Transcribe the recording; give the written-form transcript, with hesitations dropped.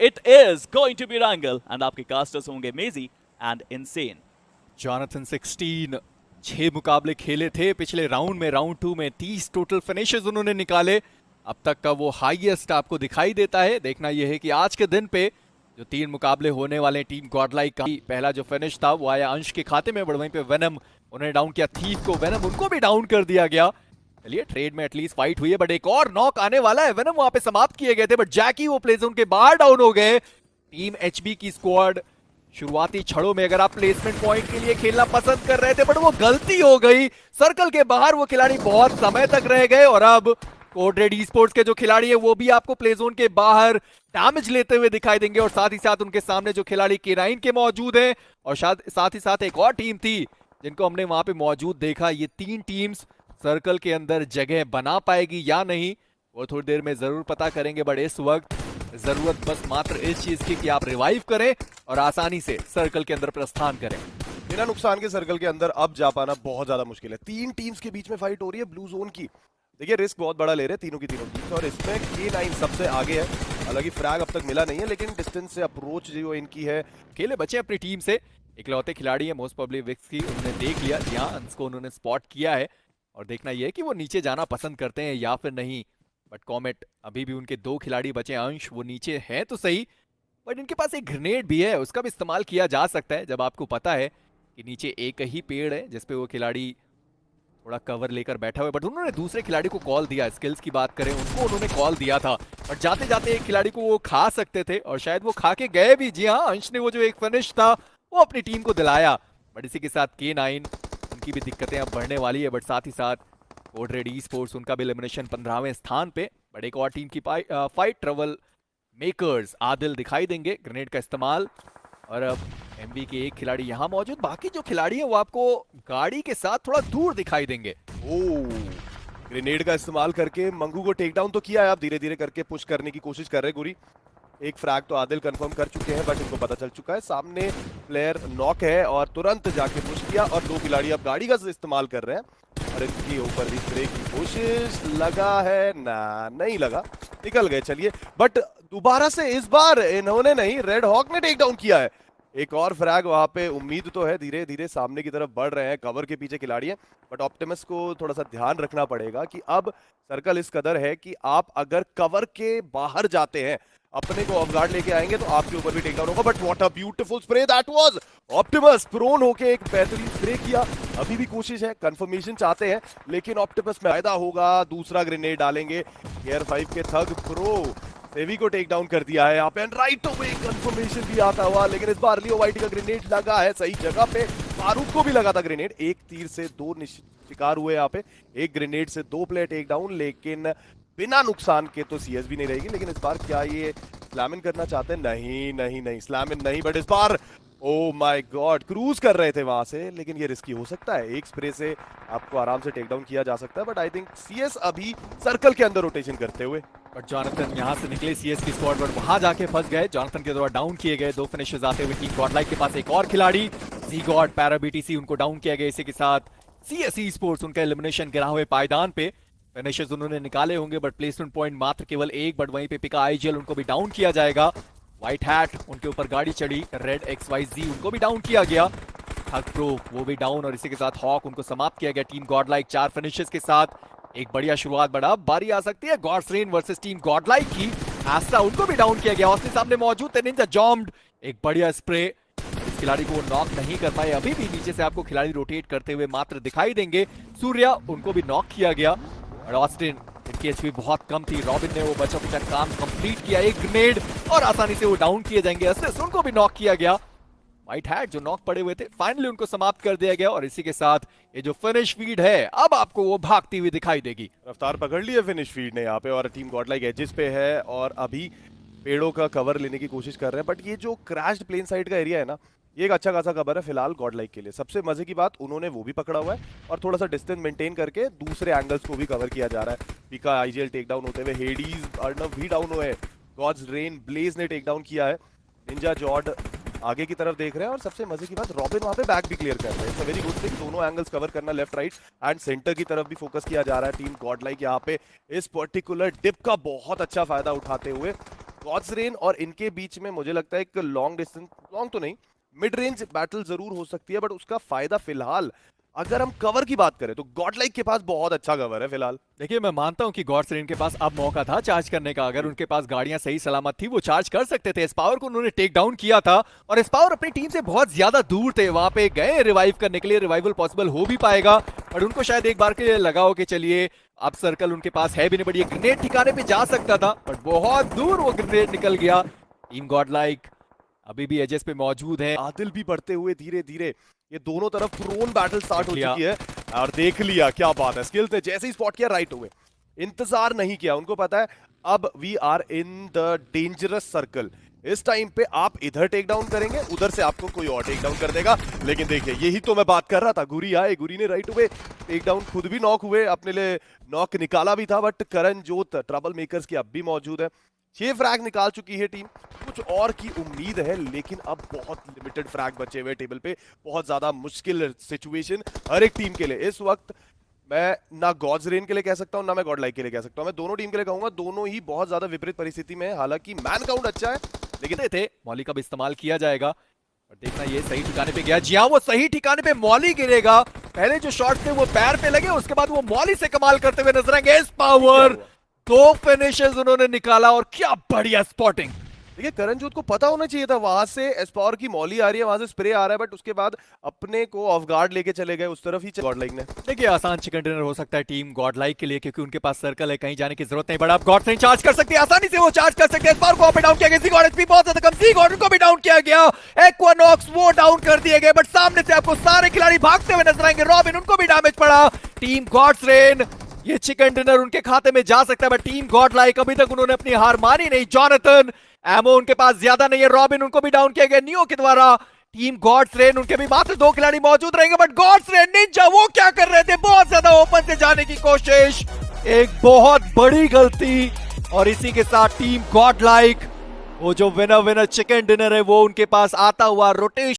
It is going to be Wrangle and आपके casters होंगे मेजी एंड इनसेन। जॉनथन 16 6 मुकाबले खेले थे पिछले राउंड में, राउंड 2 में 30 टोटल फिनिशेस उन्होंने निकाले। अब तक का वो हाईएस्ट आपको दिखाई देता है। देखना यह है कि आज के दिन पे जो 3 मुकाबले होने वाले टीम गॉडलाइक का पहला जो फिनिश था वो आया अंश के खाते में, बट वहीं पे वेनम उन्होंने डाउन किया थीफ को, वेनम उनको भी डाउन कर दिया गया। चलिए ट्रेड में एटलीस्ट फाइट हुई है, बट एक और नॉक आने वाला है। वेनम वहां पे समाप्त किए गए थे, बट जैकी वो प्ले जोन के बाहर डाउन हो गए। टीम एचबी की स्क्वाड शुरुआती छड़ों में अगर आप प्लेसमेंट पॉइंट के लिए खेलना पसंद कर रहे थे, बट वो गलती हो गई। सर्कल के बाहर वो खिलाड़ी बहुत समय तक रह गए और अब कोड रेड ई-स्पोर्ट्स के जो खिलाड़ी है वो भी आपको प्ले जोन के बाहर डैमेज लेते हुए दिखाई देंगे। और साथ ही साथ उनके सामने जो खिलाड़ी K9 के मौजूद हैं और साथ ही साथ एक और टीम थी जिनको हमने वहां पे मौजूद देखा। ये 3 टीम्स सर्कल के अंदर जगह बना पाएगी या नहीं वो थोड़ी देर में जरूर पता करेंगे, बट इस वक्त जरूरत बस मात्र इस चीज की कि आप रिवाइव करें और आसानी से सर्कल के अंदर प्रस्थान करें। बिना नुकसान के सर्कल के अंदर अब जा पाना बहुत ज्यादा मुश्किल है। 3 टीम्स के बीच में फाइट हो रही है ब्लू जोन की। देखिए रिस्क बहुत बड़ा ले रहे हैं तीनों की तीनों टीम्स, और इसमें K9 सबसे आगे है। हालांकि फ्रैग अब तक मिला नहीं है, लेकिन डिस्टेंस से अप्रोच जो इनकी है। अकेले बचे अपनी टीम से, इकलौते खिलाड़ी है मोस्ट प्रोबेबली विक्स की, उन्होंने देख लिया जहां अंश को उन्होंने स्पॉट किया है। और देखना यह है कि वो नीचे जाना पसंद करते हैं या फिर नहीं। बट कॉमेट अभी भी उनके 2 खिलाड़ी बचे। अंश वो नीचे है तो सही, बट इनके पास एक ग्रेनेड भी है, उसका भी इस्तेमाल किया जा सकता है जब आपको पता है कि नीचे एक ही पेड़ है जिसपे वो खिलाड़ी थोड़ा कवर लेकर बैठा हुआ है। बट उन्होंने दूसरे खिलाड़ी को कॉल दिया, स्किल्स की बात करें उनको उन्होंने कॉल दिया था, और जाते जाते एक खिलाड़ी को वो खा सकते थे और शायद वो खा के गए भी। जी हाँ, अंश ने वो जो एक फिनिश था वो अपनी टीम को दिलाया। बट इसी के साथ K9 उनकी भी दिक्कतें अब बढ़ने वाली है। बट साथ ही साथ कोड रेड ई-स्पोर्ट्स उनका भी एलिमिनेशन 15वें स्थान पे। बट एक और टीम की फाइट ट्रबल मेकर्स आदिल दिखाई देंगे ग्रेनेड का इस्तेमाल। और अब एमवी के एक खिलाड़ी यहां मौजूद, बाकी जो खिलाड़ी है वो आपको गाड़ी के साथ थोड़ा दूर दिखाई देंगे। ग्रेनेड का इस्तेमाल करके मंगू को टेक डाउन तो किया है, आप धीरे धीरे करके पुश करने की कोशिश कर रहे हैं गुरी। एक फ्रैग तो आदिल कंफर्म कर चुके हैं, बट इनको पता चल चुका है सामने प्लेयर नॉक है और तुरंत जाके पुश किया। और 2 खिलाड़ी अब गाड़ी का इस्तेमाल कर रहे हैं और इनके ऊपर भी स्प्रे की कोशिश। लगा है ना, नहीं लगा, निकल गए। चलिए, बट दोबारा से इस बार इन्होंने नहीं, रेड हॉक ने टेक डाउन किया है। एक और फ्रैग वहां पे, उम्मीद तो है, धीरे धीरे सामने की तरफ बढ़ रहे हैं। कवर के पीछे खिलाड़ी है, बट ऑप्टिमस को थोड़ा सा ध्यान रखना पड़ेगा कि अब सर्कल इस कदर है कि आप अगर कवर के बाहर जाते हैं, अपने को ऑफ गार्ड लेके आएंगे तो आपके ऊपर भी टेक डाउन होगा। But what a beautiful spray that was. Optimus prone होके एक बेहतरीन स्प्रे किया। अभी भी कोशिश है, कंफर्मेशन चाहते हैं, लेकिन ऑप्टिमस में फायदा होगा। दूसरा ग्रेनेड डालेंगे। गियर 5 के थग प्रो सेवी को टेक डाउन कर दिया है यहाँ पे, एंड राइट अवे कंफर्मेशन भी आता हुआ। लेकिन इस बार लियो वाइटी का ग्रेनेड लगा है सही जगह पे। फारूक को भी लगा था ग्रेनेड। एक तीर से 2 शिकार हुए यहाँ पे, एक ग्रेनेड से 2 प्लेयर टेक डाउन, लेकिन बिना नुकसान के तो सीएस भी नहीं रहेगी। लेकिन इस बार क्या ये स्लैमिन करना चाहते हैं? नहीं नहीं नहीं, स्लैमिन नहीं। बट इस बार ओ माय गॉड, क्रूज कर रहे थे वहां से, लेकिन ये रिस्की हो सकता है। एक स्प्रे से आपको आराम से टेक डाउन किया जा सकता है, बट आई थिंक सीएस अभी सर्कल के अंदर रोटेशन करते हुए। बट जॉनथन यहां से निकले सीएस की स्क्वाड, बट वहां जाके फंस गए। जॉनथन के द्वारा डाउन किए गए 2 फिनिशेस आते हुए टीम गॉडलाइक के पास एक और खिलाड़ी Z-God पैरा BTC उनको डाउन किया गया। इसी के साथ CS ई-स्पोर्ट्स उनका एलिमिनेशन गिरा हुए पायदान पे। फिनिशेस उन्होंने निकाले होंगे, बट प्लेसमेंट पॉइंट मात्र केवल 1। बट वहीं पे पिका आईजीएल उनको भी डाउन किया जाएगा। व्हाइट हैट उनके ऊपर गाड़ी चढ़ी, रेड XYZ उनको भी डाउन किया गया। हक प्रो वो भी डाउन, और इसी के साथ हॉक उनको समाप्त किया गया। टीम गॉडलाइक 4 फिनिशेस के साथ एक बढ़िया शुरुआत। बड़ा बारी आ सकती है Gods Reign versus team Godlike की। एस्ट्रा उनको भी डाउन किया गया। उसके सामने मौजूद थे निंजा जॉम्ड, एक बढ़िया स्प्रे। इस खिलाड़ी को नॉक नहीं कर पाए। अभी भी नीचे से आपको खिलाड़ी रोटेट करते हुए मात्र दिखाई देंगे। सूर्या उनको भी नॉक किया गया, और ऑस्टिन इनकी एचपी बहुत कम थी। रॉबिन ने वो बचा कुचा काम कंप्लीट किया, एक ग्रेनेड और आसानी से वो डाउन किए जाएंगे। असिस्ट उनको भी नॉक किया गया। व्हाइट हैट जो नॉक पड़े हुए थे फाइनली उनको समाप्त कर दिया गया। और इसी के साथ ये जो फिनिश फीड है अब आपको वो भागती हुई दिखाई देगी। रफ्तार पकड़ ली है फिनिश फीड ने यहाँ पे, और टीम गॉडलाइक एजेस पे है और अभी पेड़ों का कवर लेने की कोशिश कर रहे हैं। बट ये जो क्रैश्ड प्लेन साइड का एरिया है ना, ये एक अच्छा खासा कवर है फिलहाल गॉडलाइक के लिए। सबसे मजे की बात, उन्होंने वो भी पकड़ा हुआ है और थोड़ा सा डिस्टेंस मेंटेन करके दूसरे एंगल्स को भी कवर किया जा रहा है। पिका आईजीएल टेक डाउन होते हुए, हेडीज अर्नव भी डाउन हुए, गॉड्स रेन ब्लेज ने टेक डाउन किया है। निंजा जॉर्ड आगे की तरफ देख रहे हैं, और सबसे मजे की बात, रॉबिन वहां पे बैक भी क्लियर कर रहे हैं। वेरी गुड थिंग, दोनों एंगल्स कवर करना, लेफ्ट राइट एंड सेंटर की तरफ भी फोकस किया जा रहा है। टीम गॉडलाइक यहाँ पे इस पर्टिकुलर डिप का बहुत अच्छा फायदा उठाते हुए गॉड्स रेन और इनके बीच में मुझे लगता है एक लॉन्ग डिस्टेंस, लॉन्ग तो नहीं, मिड रेंज बैटल जरूर हो सकती है, बट उसका फायदा फिलहाल अगर हम कवर की बात करें तो गॉडलाइक के पास बहुत अच्छा कवर है फिलहाल। देखिए मैं मानता हूं कि गॉड्स रेन के पास अब मौका था चार्ज करने का। अगर उनके पास गाड़ियां सही सलामत थी वो चार्ज कर सकते थे। स्पावर को उन्होंने टेक डाउन किया था और स्पावर अपनी टीम से बहुत ज्यादा दूर थे। वहां पे गए रिवाइव करने के लिए, रिवाइवल पॉसिबल हो भी पाएगा और उनको शायद एक बार के लिए लगा हो कि चलिए अब सर्कल उनके पास है भी नहीं, बट ये ग्रेनेड ठिकाने पे जा सकता था, बट बहुत दूर वो ग्रेनेड निकल गया। टीम गॉडलाइक अभी भी एजेस पे मौजूद है। आदिल भी बढ़ते हुए धीरे धीरे, ये दोनों तरफ प्रोन बैटल स्टार्ट हो देख लिया। चुकी है और देख लिया, क्या बात है, स्किल्स ने जैसे ही स्पॉट किया राइट हुए, इंतजार नहीं किया, उनको पता है अब we are in the dangerous circle. इस टाइम पे आप इधर टेक डाउन करेंगे, उधर से आपको कोई और टेक डाउन कर देगा। लेकिन देखिए यही तो मैं बात कर रहा था, गुरी आए, गुरी ने राइट हुए टेक डाउन, खुद भी नॉक हुए, अपने लिए नॉक निकाला भी था, बट करण जोत ट्रबल मेकर्स की अब भी मौजूद है। 6 फ्रैग निकाल चुकी है टीम, कुछ और की उम्मीद है, लेकिन अब बहुत लिमिटेड फ्रैग बचे हुए टेबल पे। बहुत ज्यादा मुश्किल सिचुएशन हर एक टीम के लिए इस वक्त। मैं ना गॉड्स रेन के लिए कह सकता हूं, ना मैं गॉडलाइक के लिए कह सकता हूं, मैं दोनों टीम के लिए कहूंगा, दोनों ही बहुत ज्यादा विपरीत परिस्थिति में है। हालांकि मैन काउंट अच्छा है, लेकिन थे मौली का भी इस्तेमाल किया जाएगा और देखना ये सही ठिकाने पे गया। जी हाँ, वो सही ठिकाने पे मौली गिरेगा। पहले जो शॉट थे वो पैर पे लगे, उसके बाद वो मौली से कमाल करते हुए नजर आएंगे। इस पावर 2 फिनिशेस उन्होंने निकाला और क्या बढ़िया स्पॉटिंग। देखिए करणजोत को पता होना चाहिए था, वहां से एस्पावर की मौली आ रही है, वहां से स्प्रे आ रहा है, बट उसके बाद अपने को ऑफ गार्ड लेके चले गए उस तरफ ही गॉडलाइक ने। देखिए आसान चिकन डिनर हो सकता है टीम गॉडलाइक के लिए, क्योंकि उनके पास सर्कल है, कहीं जाने की जरूरत नहीं। बट अब गॉड से चार्ज कर सकते हैं, आसानी से वो चार्ज कर सकते हैं। एस्पावर को अप डाउन किया गया, सी गॉड एचपी बहुत ज्यादा कम, सी गॉड को भी डाउन किया गया। एक्वानॉक्स वो डाउन कर दिए गए, बट सामने से आपको सारे खिलाड़ी भागते हुए नजर आएंगे। रॉबिन, उनको भी डैमेज पड़ा। टीम गॉड्स रेन, ये चिकन डिनर उनके खाते में जा सकता है, बट टीम गॉडलाइक अभी तक उन्होंने अपनी हार मानी नहीं। जॉनथन, एमो उनके पास ज्यादा नहीं है। रॉबिन, उनको भी डाउन किया गया नियो के द्वारा। टीम गॉड्स रेन, उनके भी मात्र 2 खिलाड़ी मौजूद रहेंगे, बट गॉड्स रेन निंजा वो क्या कर रहे थे, बहुत ज्यादा ओपन से जाने की कोशिश, एक बहुत बड़ी गलती। और इसी के साथ टीम गॉडलाइक, वो जो विनर चिकन डिनर है वो उनके पास आता हुआ रोटेशन